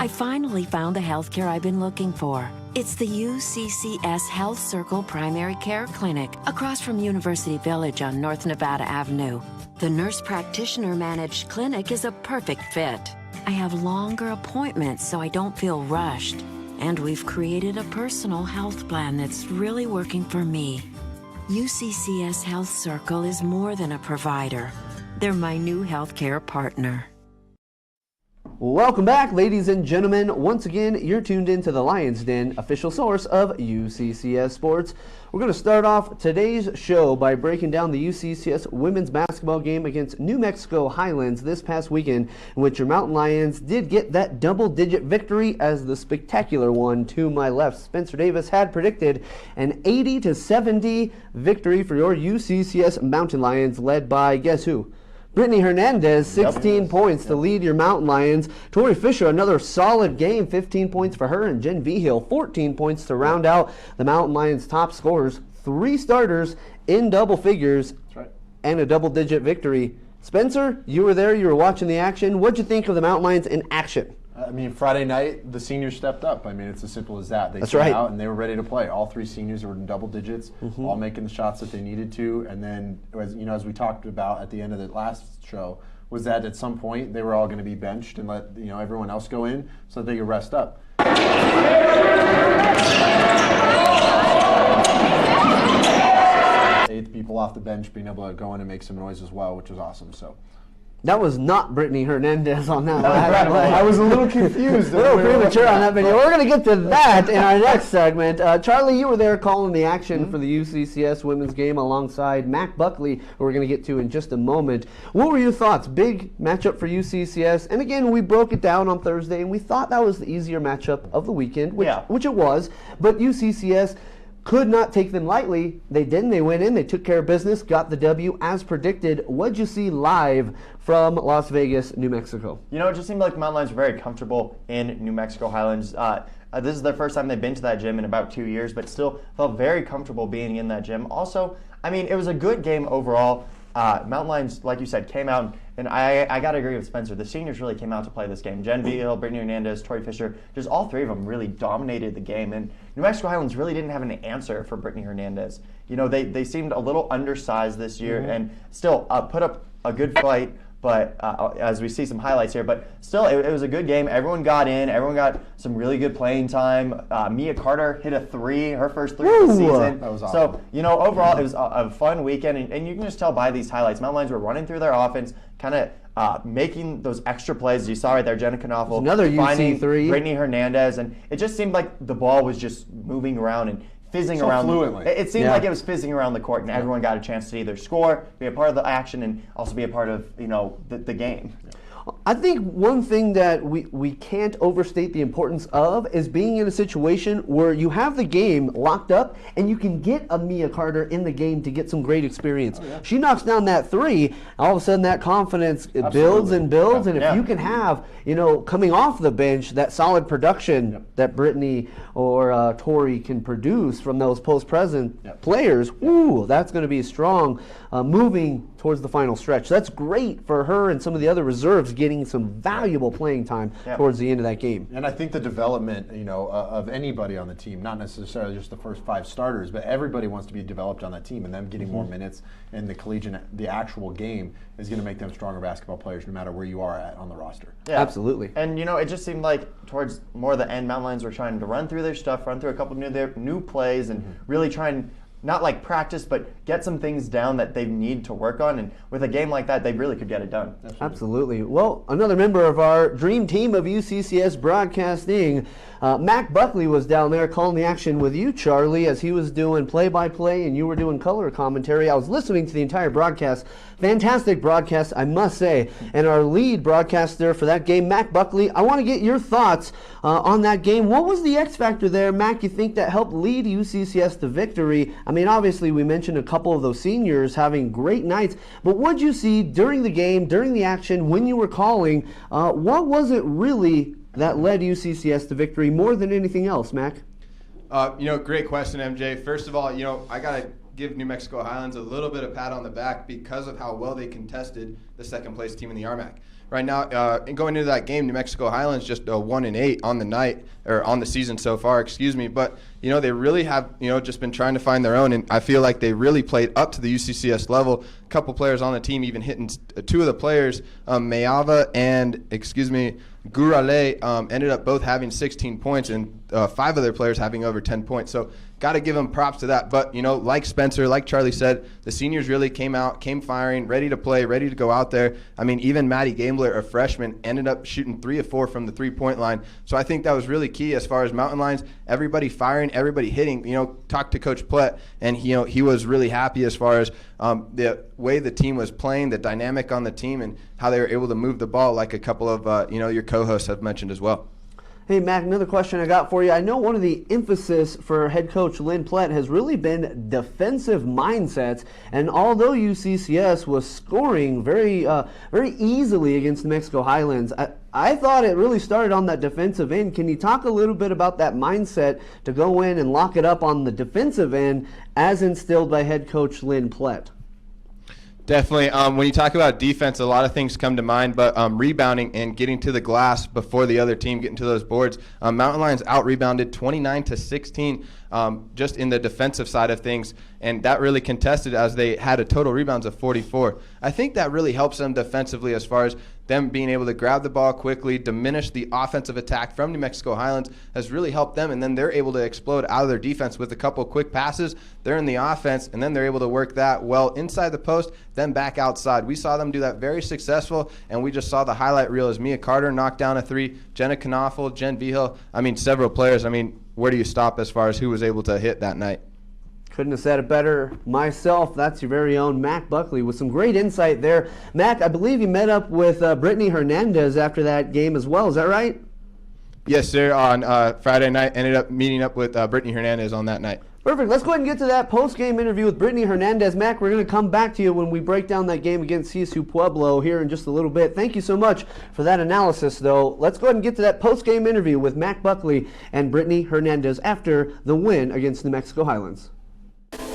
I finally found the healthcare I've been looking for. It's the UCCS Health Circle Primary Care Clinic across from University Village on North Nevada Avenue. The nurse practitioner managed clinic is a perfect fit. I have longer appointments so I don't feel rushed. And we've created a personal health plan that's really working for me. UCCS Health Circle is more than a provider. They're my new healthcare partner. Welcome back, ladies and gentlemen. Once again, you're tuned into the Lion's Den, official source of UCCS Sports. We're going to start off today's show by breaking down the UCCS women's basketball game against New Mexico Highlands this past weekend, in which your Mountain Lions did get that double-digit victory, as the spectacular one to my left, Spencer Davis, had predicted an 80-70 victory for your UCCS Mountain Lions, led by, guess who? Brittany Hernandez, 16 points to lead your Mountain Lions. Tori Fisher, another solid game, 15 points for her. And Jen Vigil, 14 points to round out the Mountain Lions' top scorers. 3 starters in double figures. That's right. And a double-digit victory. Spencer, you were there. You were watching the action. What'd you think of the Mountain Lions in action? I mean, Friday night, the seniors stepped up. I mean, it's as simple as that. They That's came right. out and they were ready to play. All 3 seniors were in double digits, all making the shots that they needed to. And then, as we talked about at the end of the last show, was that at some point they were all going to be benched and let everyone else go in so that they could rest up. 8 people off the bench being able to go in and make some noise as well, which was awesome. So. That was not Brittany Hernandez on that one. I was a little confused. A little premature on that video. We're going to get to that in our next segment. Charlie, you were there calling the action for the UCCS women's game alongside Mac Buckley, who we're going to get to in just a moment. What were your thoughts? Big matchup for UCCS. And again, we broke it down on Thursday, and we thought that was the easier matchup of the weekend, which it was. But UCCS could not take them lightly. They didn't. They went in. They took care of business, got the W as predicted. What'd you see live from Las Vegas, New Mexico? You know, it just seemed like the Mountain Lions were very comfortable in New Mexico Highlands. This is their first time they've been to that gym in about 2 years, but still felt very comfortable being in that gym. Also, I mean, it was a good game overall. Mountain Lions, like you said, came out, and I got to agree with Spencer. The seniors really came out to play this game. Jen Vigil, Brittany Hernandez, Tori Fisher, just all 3 of them really dominated the game. And New Mexico Highlands really didn't have an answer for Brittany Hernandez. You know, they seemed a little undersized this year and still put up a good fight. But as we see some highlights here, but still, it was a good game. Everyone got in. Everyone got some really good playing time. Mia Carter hit a 3, her first 3 of the season. That was awesome. So, you know, overall, it was a fun weekend. And you can just tell by these highlights, Mountain Lions were running through their offense, kind of making those extra plays. You saw right there, Jenna Knopfel finding Brittany Hernandez. And it just seemed like the ball was just moving around and fizzing around. Fluently. It seemed like it was fizzing around the court, and everyone got a chance to either score, be a part of the action, and also be a part of the game. I think one thing that we can't overstate the importance of is being in a situation where you have the game locked up and you can get a Mia Carter in the game to get some great experience. She knocks down that 3, all of a sudden that confidence builds and builds, and if you can have, coming off the bench, that solid production that Brittany or Tori can produce from those post-present players, that's going to be strong moving towards the final stretch. That's great for her and some of the other reserves getting some valuable playing time towards the end of that game. And I think the development, of anybody on the team, not necessarily just the first 5 starters, but everybody wants to be developed on that team, and them getting more minutes in the actual game is going to make them stronger basketball players no matter where you are at on the roster. Yeah. Absolutely. And it just seemed like towards more of the end, Mountain Lions were trying to run through their stuff, run through a couple of new plays, and really try and not like practice, but get some things down that they need to work on. And with a game like that, they really could get it done. Absolutely. Well, another member of our dream team of UCCS Broadcasting, Mac Buckley, was down there calling the action with you, Charlie, as he was doing play-by-play and you were doing color commentary. I was listening to the entire broadcast. Fantastic broadcast, I must say. And our lead broadcaster for that game, Mac Buckley, I want to get your thoughts on that game. What was the X factor there, Mac, you think, that helped lead UCCS to victory? I mean, obviously, we mentioned a couple of those seniors having great nights, but what did you see during the game, during the action, when you were calling? What was it really that led UCCS to victory more than anything else, Mac? Great question, MJ. First of all, I got to give New Mexico Highlands a little bit of pat on the back because of how well they contested the second place team in the RMAC. right now, going into that game, New Mexico Highlands just 1-8 on the night, or on the season so far, excuse me. But, they really have, just been trying to find their own. And I feel like they really played up to the UCCS level. A couple players on the team even hitting two of the players, Mayava and, Gurale, ended up both having 16 points, and 5 of their players having over 10 points. So got to give them props to that. But, like Spencer, like Charlie said, the seniors really came firing, ready to play, ready to go out there. I mean, even Maddie Gambler, a freshman, ended up shooting 3 of 4 from the three-point line. So I think that was really key as far as Mountain Lions, everybody firing, everybody hitting. Talked to Coach Plett, and, he was really happy as far as the way the team was playing, the dynamic on the team, and how they were able to move the ball, like a couple of, your co-hosts have mentioned as well. Hey, Mac, another question I got for you. I know one of the emphasis for head coach Lynn Plett has really been defensive mindsets, and although UCCS was scoring very easily against New Mexico Highlands, I thought it really started on that defensive end. Can you talk a little bit about that mindset to go in and lock it up on the defensive end as instilled by head coach Lynn Plett? Definitely. When you talk about defense, a lot of things come to mind, but rebounding and getting to the glass before the other team, getting to those boards. Mountain Lions out-rebounded 29-16 just in the defensive side of things, and that really contested as they had a total rebounds of 44. I think that really helps them defensively as far as them being able to grab the ball quickly, diminish the offensive attack from New Mexico Highlands has really helped them, and then they're able to explode out of their defense with a couple quick passes. They're in the offense, and then they're able to work that well inside the post, then back outside. We saw them do that very successful, and we just saw the highlight reel as Mia Carter knocked down a 3, Jenna Knoffel, Jen Vigil, several players. Where do you stop as far as who was able to hit that night? Couldn't have said it better myself. That's your very own Mac Buckley with some great insight there. Mac, I believe you met up with Brittany Hernandez after that game as well. Is that right? Yes, sir. On Friday night, ended up meeting up with Brittany Hernandez on that night. Perfect. Let's go ahead and get to that post-game interview with Brittany Hernandez. Mac, we're going to come back to you when we break down that game against CSU Pueblo here in just a little bit. Thank you so much for that analysis, though. Let's go ahead and get to that post-game interview with Mac Buckley and Brittany Hernandez after the win against New Mexico Highlands.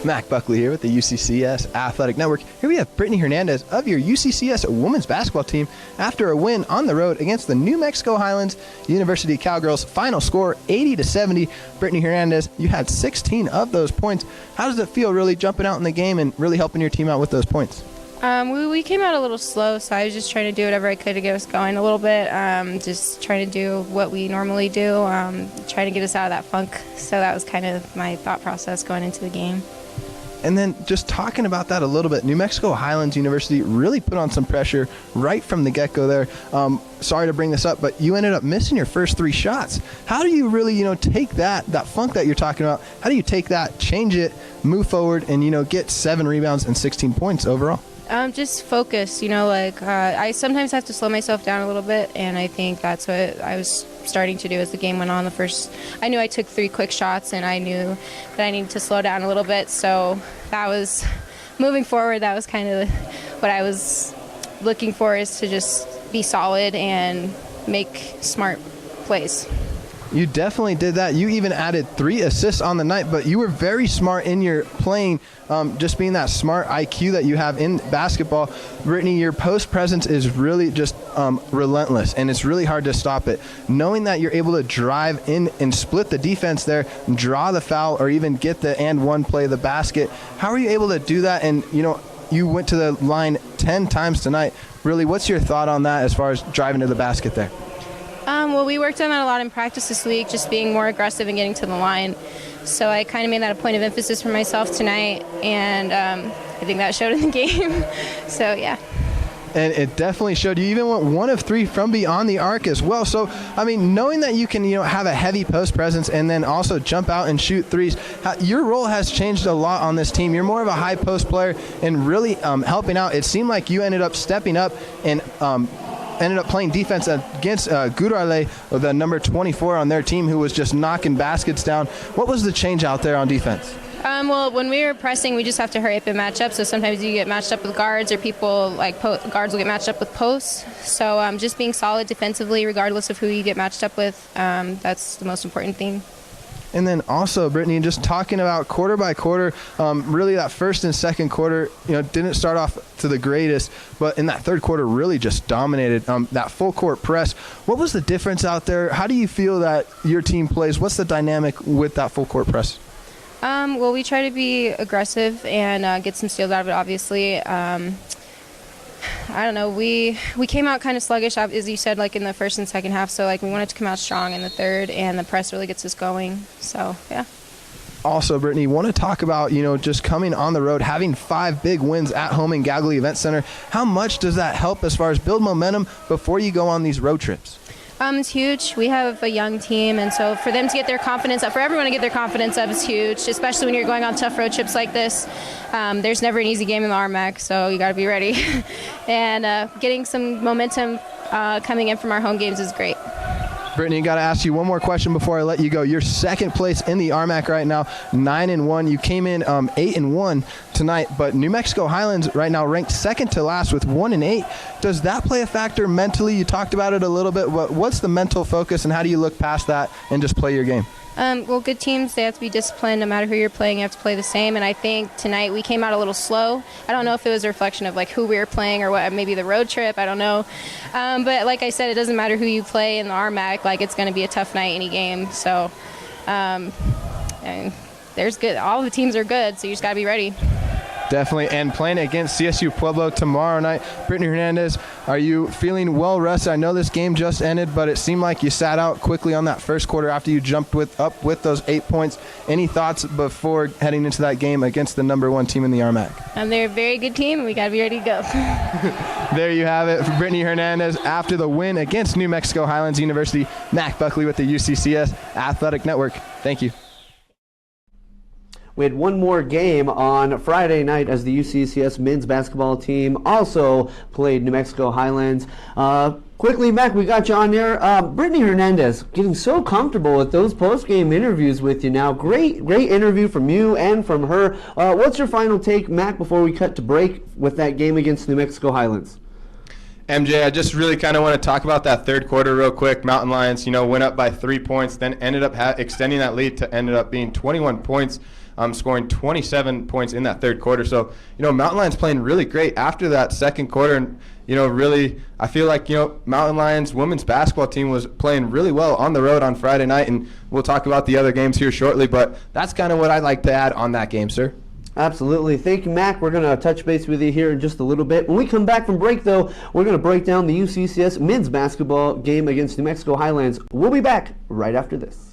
Mac Buckley here with the UCCS Athletic Network. Here we have Brittany Hernandez of your UCCS women's basketball team after a win on the road against the New Mexico Highlands University Cowgirls. Final score 80-70. Brittany Hernandez, you had 16 of those points. How does it feel really jumping out in the game and really helping your team out with those points? We came out a little slow, so I was just trying to do whatever I could to get us going a little bit, just trying to do what we normally do, trying to get us out of that funk. So that was kind of my thought process going into the game. And then just talking about that a little bit, New Mexico Highlands University really put on some pressure right from the get-go there. Sorry to bring this up, but you ended up missing your first 3 shots. How do you really, take that funk that you're talking about, how do you take that, change it, move forward, and, get 7 rebounds and 16 points overall? Just focus, I sometimes have to slow myself down a little bit, and I think that's what I was starting to do as the game went on. I knew I took 3 quick shots, and I knew that I needed to slow down a little bit, so that was, moving forward, that was kind of what I was looking for, is to just be solid and make smart plays. You definitely did that. You even added 3 assists on the night, but you were very smart in your playing, just being that smart IQ that you have in basketball. Brittany, your post presence is really just relentless, and it's really hard to stop it. Knowing that you're able to drive in and split the defense there, draw the foul, or even get the and one play the basket, how are you able to do that? And, you went to the line 10 times tonight. Really, what's your thought on that as far as driving to the basket there? Well, we worked on that a lot in practice this week, just being more aggressive and getting to the line. So I kind of made that a point of emphasis for myself tonight, and I think that showed in the game. So, yeah. And it definitely showed. You even went 1 of 3 from beyond the arc as well. So, knowing that you can, have a heavy post presence and then also jump out and shoot threes, your role has changed a lot on this team. You're more of a high post player and really helping out. It seemed like you ended up stepping up and ended up playing defense against Gurale, the number 24 on their team, who was just knocking baskets down. What was the change out there on defense? Well, when we were pressing, we just have to hurry up and match up. So sometimes you get matched up with guards, or people guards will get matched up with posts. So just being solid defensively, regardless of who you get matched up with, that's the most important thing. And then also, Brittany, just talking about quarter by quarter, really that first and second quarter, didn't start off to the greatest, but in that third quarter really just dominated that full court press. What was the difference out there? How do you feel that your team plays? What's the dynamic with that full court press? Well, we try to be aggressive and get some steals out of it, obviously. I don't know. We came out kind of sluggish, as you said, like in the first and second half. So we wanted to come out strong in the third, and the press really gets us going. So yeah. Also, Brittany, want to talk about just coming on the road, having 5 big wins at home in Gagley Event Center. How much does that help as far as build momentum before you go on these road trips? It's huge. We have a young team, and so for them to get their confidence up, for everyone to get their confidence up is huge, especially when you're going on tough road trips like this. There's never an easy game in the RMAC, so you got to be ready. And getting some momentum coming in from our home games is great. Brittany, got to ask you one more question before I let you go. You're second place in the RMAC right now, 9-1. You came in 8-1 tonight, but New Mexico Highlands right now ranked second to last with 1-8. Does that play a factor mentally? You talked about it a little bit. What's the mental focus, and how do you look past that and just play your game? Well, good teams, they have to be disciplined. No matter who you're playing, you have to play the same. And I think tonight we came out a little slow. I don't know if it was a reflection of who we were playing or what, maybe the road trip. I don't know. But like I said, it doesn't matter who you play in the RMAC. It's going to be a tough night any game. So and there's good. All the teams are good, so you just got to be ready. Definitely. And playing against CSU Pueblo tomorrow night. Brittany Hernandez, are you feeling well rested? I know this game just ended, but it seemed like you sat out quickly on that first quarter after you jumped up with those 8 points. Any thoughts before heading into that game against the number 1 team in the RMAC? They're a very good team, and we got to be ready to go. There you have it. For Brittany Hernandez after the win against New Mexico Highlands University. Mac Buckley with the UCCS Athletic Network. Thank you. We had one more game on Friday night as the UCCS men's basketball team also played New Mexico Highlands. Quickly, Mac, we got you on there. Brittany Hernandez, getting so comfortable with those post-game interviews with you now. Great interview from you and from her. What's your final take, Mac, before we cut to break with that game against New Mexico Highlands? MJ, I just really kind of want to talk about that third quarter real quick. Mountain Lions, went up by 3 points, then ended up extending that lead to ended up being 21 points. Scoring 27 points in that third quarter. So, Mountain Lions playing really great after that second quarter. And, really, I feel like, Mountain Lions women's basketball team was playing really well on the road on Friday night. And we'll talk about the other games here shortly. But that's kind of what I'd like to add on that game, sir. Absolutely. Thank you, Mac. We're going to touch base with you here in just a little bit. When we come back from break, though, we're going to break down the UCCS men's basketball game against New Mexico Highlands. We'll be back right after this.